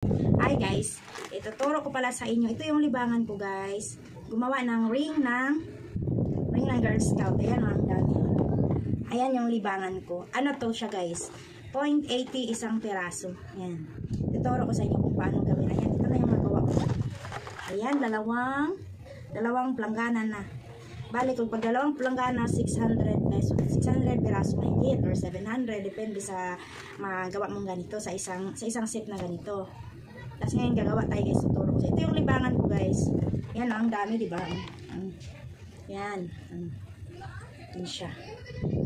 Hi guys, ituturo ko pala sa inyo. Ito yung libangan ko guys. Gumawa ng ring ng Girl Scout. Ayan, ang dami. Ayan yung libangan ko. Ano to siya guys? 0.80 isang piraso. Ayan. Ituturo ko sa inyo kung paano gawin. Ayan, ito na yung magawa ko. Ayan, dalawang planggana na. Balik kung pag dalawang planggana, 600 pesos. 600 piraso na higit or 700. Depende sa magawa mong ganito sa isang set na ganito. Tapos ngayon gagawa tayo guys, tuturo ko. Ito yung libangan ko guys. Yan, ang dami, di ba? Yan. Yan siya.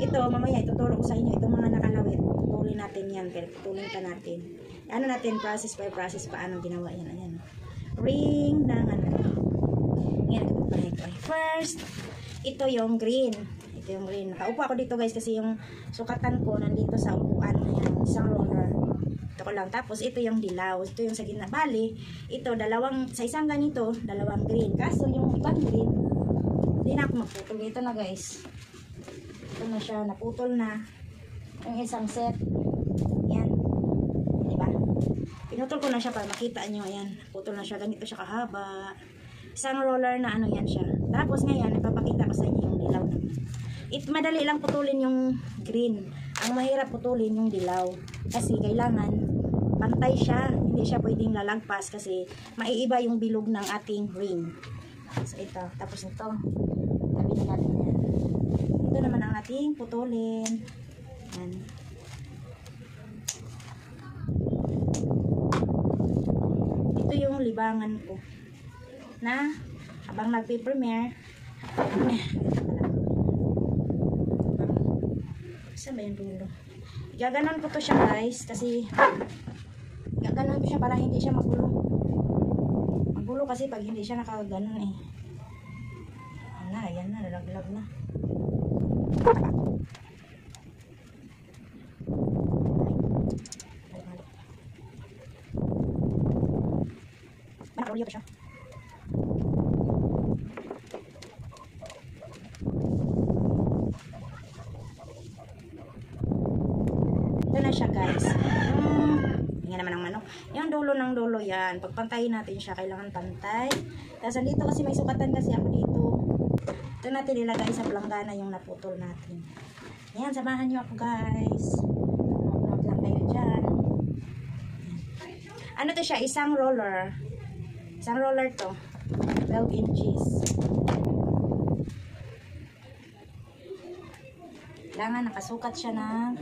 Ito, mamaya ituturo ko sa inyo. Itong mga nakalawit. Putulin natin yan. Putulin pa natin. Ano natin, process by process, paano ginawa yan. Ayan. Ring ng ano. Yan, ito. First, ito yung green. Ito yung green. Nakaupo ako dito guys kasi yung sukatan ko nandito sa upuan. Ayan, isang roller. Ito ko lang. Tapos ito yung dilaw. Ito yung sa gitna. Bali, ito sa isang ganito, dalawang green. Kaso yung ibang green, hindi na ako magputol. Ito na guys. Ito na siya. Naputol na. Yung isang set. Yan. Diba? Pinutol ko na siya para makita nyo. Ayan. Putol na siya. Ganito siya kahaba. Isang roller na ano yan siya. Tapos ngayon, ipapakita ko sa inyo yung dilaw. Madali lang putulin yung green. Ang mahirap putulin yung dilaw. Kasi kailangan pantay siya. Hindi siya pwedeng lalagpas kasi maiiba yung bilog ng ating ring. So ito. Tapos ito. Tabi na natin yan. Ito naman ang ating putulin. Yan. Ito yung libangan ko. Na habang nagpe-premiere saan ba yung dulo? Gaganon ko to siya guys kasi gaganon ko siya para hindi siya magulo. Magulo kasi pag hindi siya nakaganon eh. Ayan na, nalaglag na. Nakarulyo pa siya. Ito na siya guys. Yan naman ang manok. Yung dulo ng dulo yan. Pagpantayin natin siya, kailangan pantay. Tapos dito kasi may sukatan kasi ako dito. Ito natin ilagay sa planggana yung naputol natin. Yan, samahan nyo ako guys. Mag lang kayo dyan. Ano to siya? Isang roller. Isang roller to. 12 inches. Kailangan nakasukat siya ng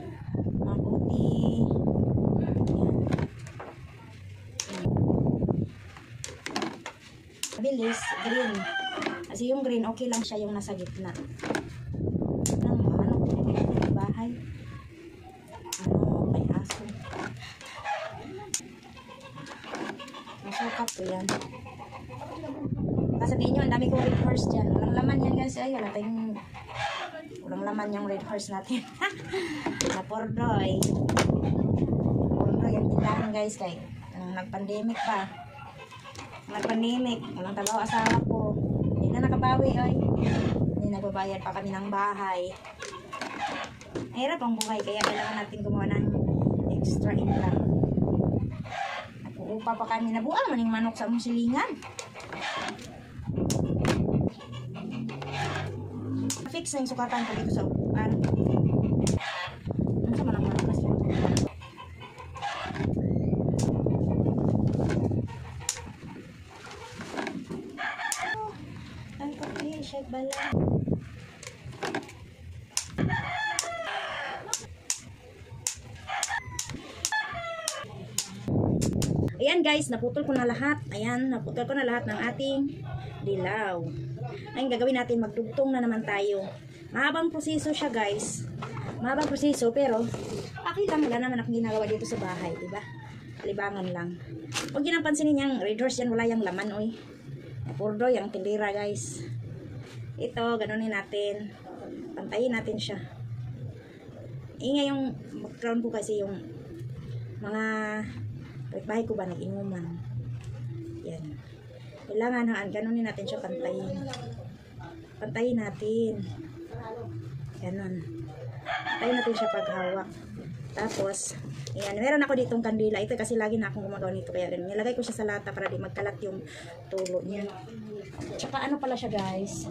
mabuti. Bilis, green. Kasi yung green, okay lang siya yung nasa gitna. Ano, bahay. Ano, may aso. Masukat ko yan. Kasabihin nyo, ang dami kong red horse dyan. Walang laman yan guys. Ay, walang laman yung red horse natin. Na pordoy. Pordoy yung tindahan guys. Kay nag-pandemic pa. Nag-pandemic. Walang trabaho asawa ko. Hindi na nakabawi oy. Hindi nagbabayad pa kami ng bahay. Hirap ang buhay. Kaya kailangan natin gumawa ng extra income. Nag-uupa pa kami. Nabuang maning manok sa musilingan. Fix na yung sukatan ko dito sa upuan. Ano sa manang manok kasi? Ay, okay. Shake bala. Ayan guys, naputol ko na lahat. Ayan, naputol ko na lahat ng ating dilaw. Ngayon gagawin natin, magdugtong na naman tayo. Mahabang proseso siya guys. Mahabang proseso pero okay lang, wala naman akong ginagawa dito sa bahay, diba? Libangan lang. Huwag yun ang pansinin yung red horse yan, wala yung laman oy. Purdo yung tindira guys. Ito, ganunin natin. Pantayin natin siya. Ingay yung background ko kasi yung mga bahay ko ba nag-inuman. Yan. Kailangan ganunin natin siya, pantayin. Pantayin natin. Ganon. Pantayin natin siya paghawak. Tapos, Ayan, meron ako ditong kandila. Ito kasi lagi na akong gumagawa nito. Kaya ganun. Nilagay ko siya sa lata para di magkalat yung tulo niya. Tsaka ano pala siya guys.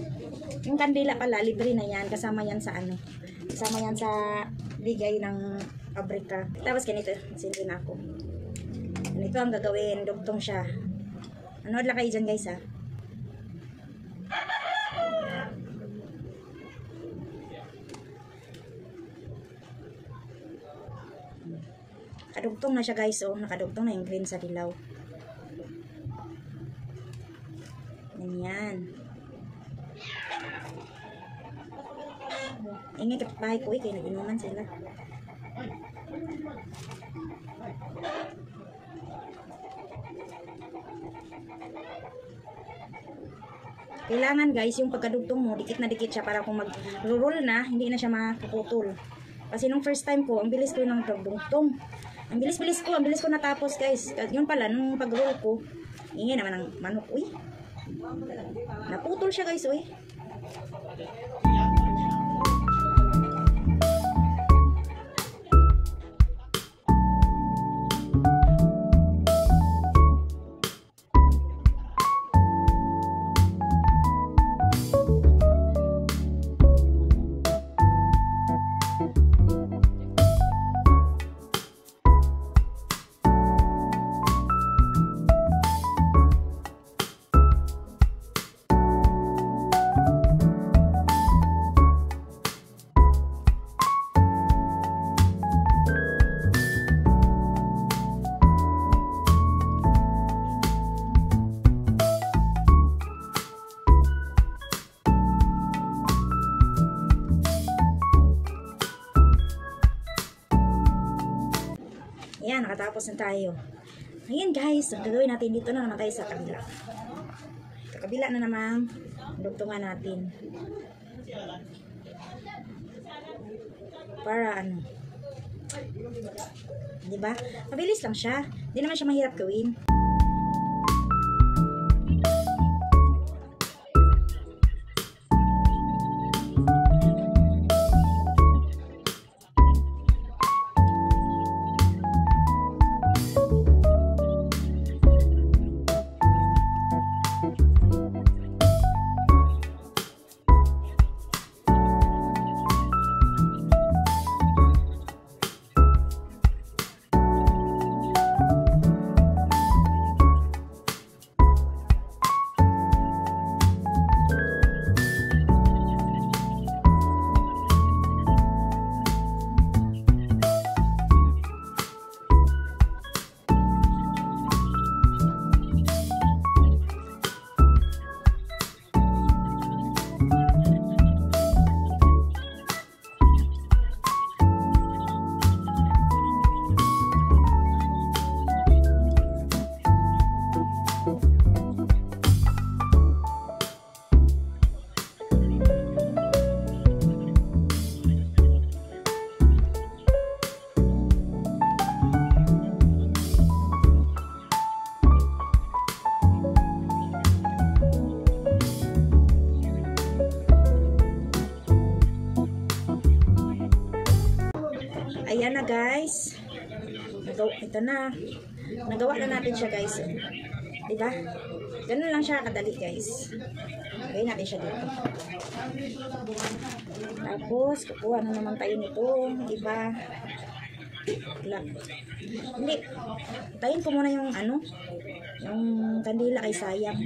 Yung kandila pala, libre na yan. Kasama yan sa ano. Kasama yan sa bigay ng pabrika. Tapos ganito, sindi na ako. Ganito ang gagawin. Dugtong siya. Anood lang kayo dyan guys ha. Nakadugtong na siya guys, oh. Nakadugtong na yung green sa dilaw. Ganyan. Ingay kapitbahay ko eh, kaya nag-inuman sila. Kailangan guys, yung pagkadugtong mo, dikit na dikit siya para kung mag-roll na, hindi na siya makaputol. Kasi nung first time ko, ang bilis ko ng pagdugtong. Ang bilis-bilis ko, ang bilis ko natapos guys. Yun pala, nung pag-roll ko, ingay naman ng manok. Uy, naputol siya guys, uy. Ayan, nakatapos na tayo. Ayan guys, ang gagawin natin dito na naman tayo sa kabila. Sa kabila na naman, dugtungan natin. Para ano. Diba? Mabilis lang siya. Hindi naman siya mahirap gawin. Ayan na guys. Ito na. Nagawa na natin siya guys. Diba? Ganun lang siya kadali guys. Lagay natin siya dito. Tapos, kukuha na naman tayo nito. Diba? Hindi. Tayin ko muna yung ano. Yung kandila kay sayang.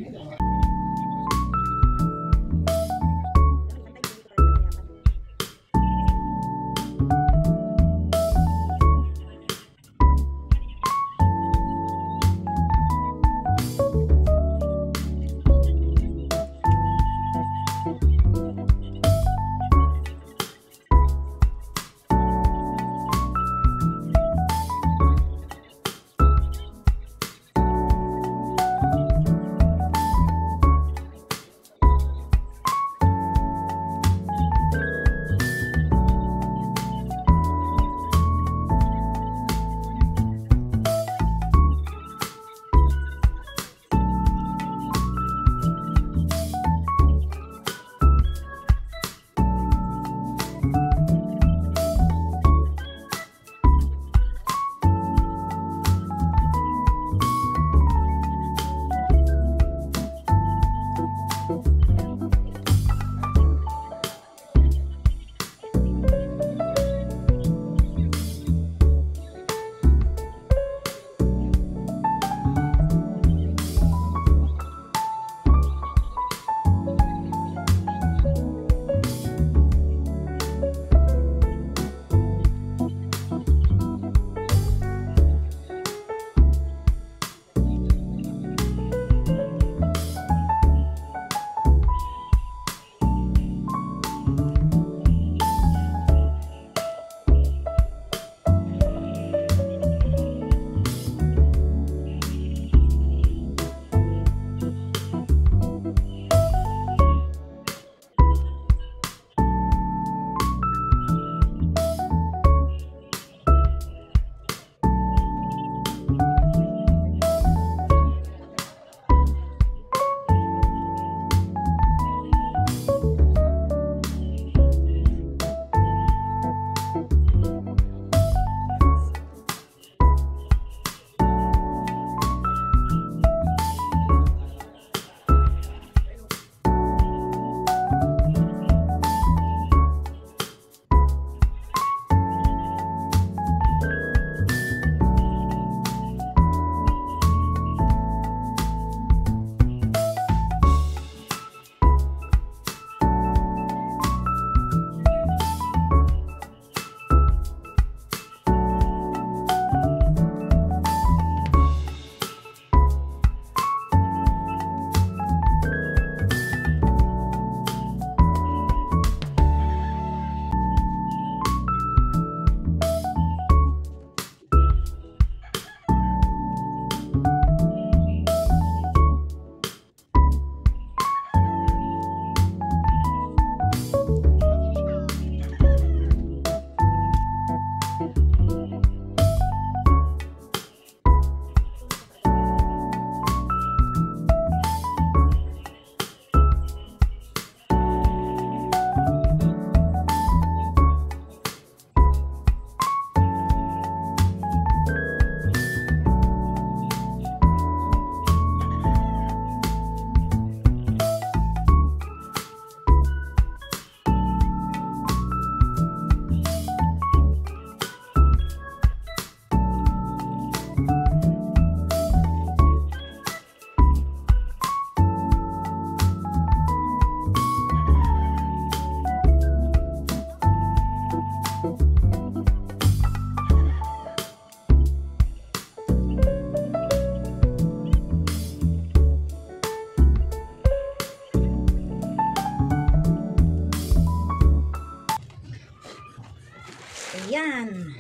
Ayan.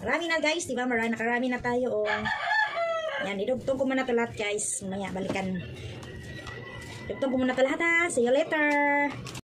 Marami na guys, diba? Nakarami na tayo, oh. Ayan, idugtong ko muna ito lahat guys. Mamaya, balikan. Idugtong ko muna ito lahat ha. See you later.